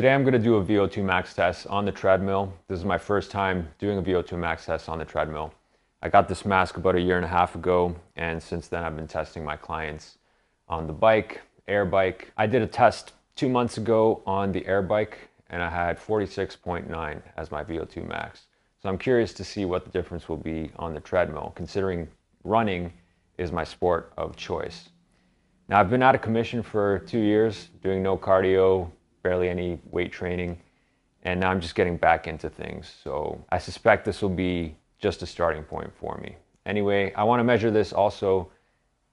Today I'm going to do a VO2 max test on the treadmill. This is my first time doing a VO2 max test on the treadmill. I got this mask about 1.5 years ago, and since then I've been testing my clients on the bike, air bike. I did a test 2 months ago on the air bike and I had 46.9 as my VO2 max. So I'm curious to see what the difference will be on the treadmill, considering running is my sport of choice. Now I've been out of commission for 2 years, doing no cardio, barely any weight training, and now I'm just getting back into things. So I suspect this will be just a starting point for me. Anyway, I want to measure this also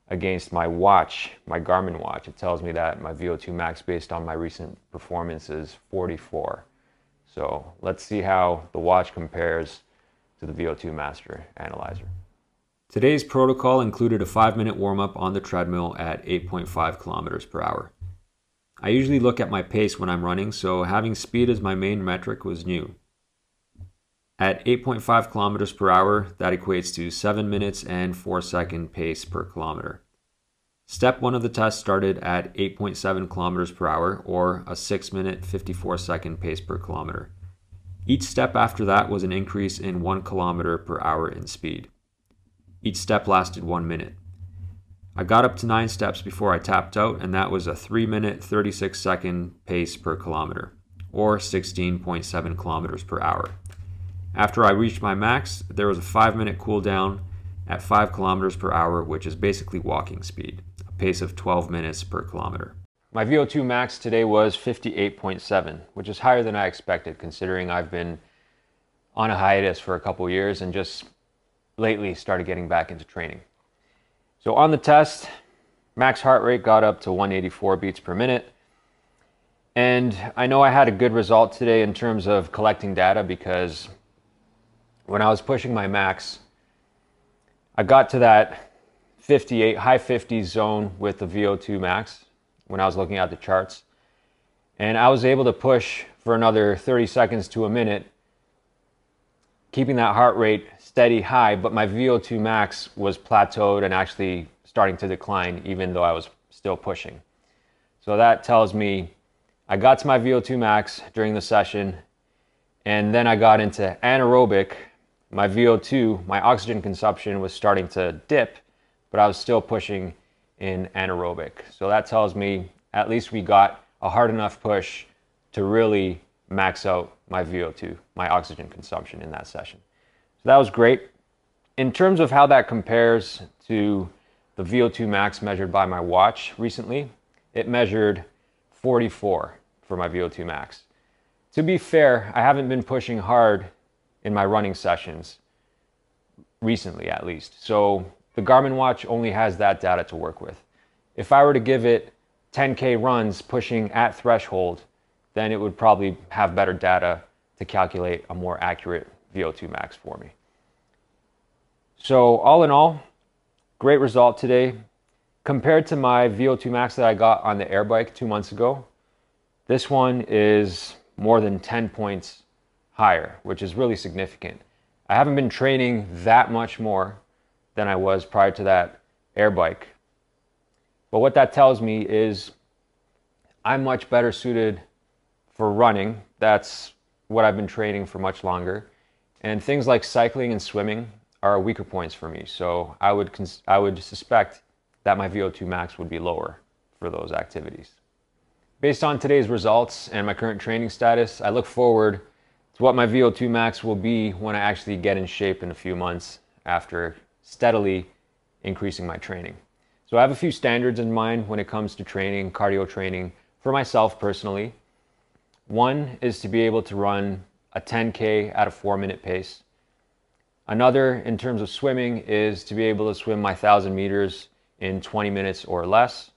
against my watch, my Garmin watch. It tells me that my VO2 max based on my recent performance is 44. So let's see how the watch compares to the VO2 Master Analyzer. Today's protocol included a 5-minute warm-up on the treadmill at 8.5 kilometers per hour. I usually look at my pace when I'm running, so having speed as my main metric was new. At 8.5 kilometers per hour, that equates to 7 minutes and 4 second pace per kilometer. Step 1 of the test started at 8.7 kilometers per hour, or a 6 minute 54 second pace per kilometer. Each step after that was an increase in 1 kilometer per hour in speed. Each step lasted 1 minute. I got up to 9 steps before I tapped out, and that was a 3 minute 36 second pace per kilometer, or 16.7 kilometers per hour. After I reached my max, there was a 5-minute cool down at 5 kilometers per hour, which is basically walking speed, a pace of 12 minutes per kilometer. My VO2 max today was 58.7, which is higher than I expected, considering I've been on a hiatus for a couple years and just lately started getting back into training. So on the test, max heart rate got up to 184 beats per minute. And I know I had a good result today in terms of collecting data, because when I was pushing my max, I got to that 58, high 50s zone with the VO2 max when I was looking at the charts. And I was able to push for another 30 seconds to a minute, keeping that heart rate steady high, but my VO2 max was plateaued and actually starting to decline even though I was still pushing. So that tells me I got to my VO2 max during the session, and then I got into anaerobic. My VO2, my oxygen consumption was starting to dip, but I was still pushing in anaerobic. So that tells me at least we got a hard enough push to really max out my VO2, my oxygen consumption in that session. So that was great. In terms of how that compares to the VO2 max measured by my watch recently, it measured 44 for my VO2 max. To be fair, I haven't been pushing hard in my running sessions recently, at least. So the Garmin watch only has that data to work with. If I were to give it 10K runs pushing at threshold, then it would probably have better data to calculate a more accurate VO2 max for me. So all in all, great result today. Compared to my VO2 max that I got on the air bike 2 months ago, this one is more than 10 points higher, which is really significant. I haven't been training that much more than I was prior to that air bike. But what that tells me is I'm much better suited for running. That's what I've been training for much longer. And things like cycling and swimming are weaker points for me. So I would suspect that my VO2 max would be lower for those activities. Based on today's results and my current training status, I look forward to what my VO2 max will be when I actually get in shape in a few months after steadily increasing my training. So I have a few standards in mind when it comes to training, cardio training, for myself personally. One is to be able to run a 10K at a 4-minute pace. Another, in terms of swimming, is to be able to swim my 1,000 meters in 20 minutes or less.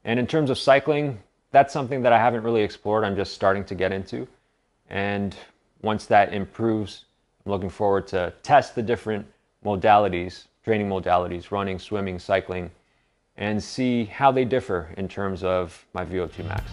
And in terms of cycling, that's something that I haven't really explored. I'm just starting to get into. And once that improves, I'm looking forward to test the different modalities, training modalities, running, swimming, cycling, and see how they differ in terms of my VO2 max.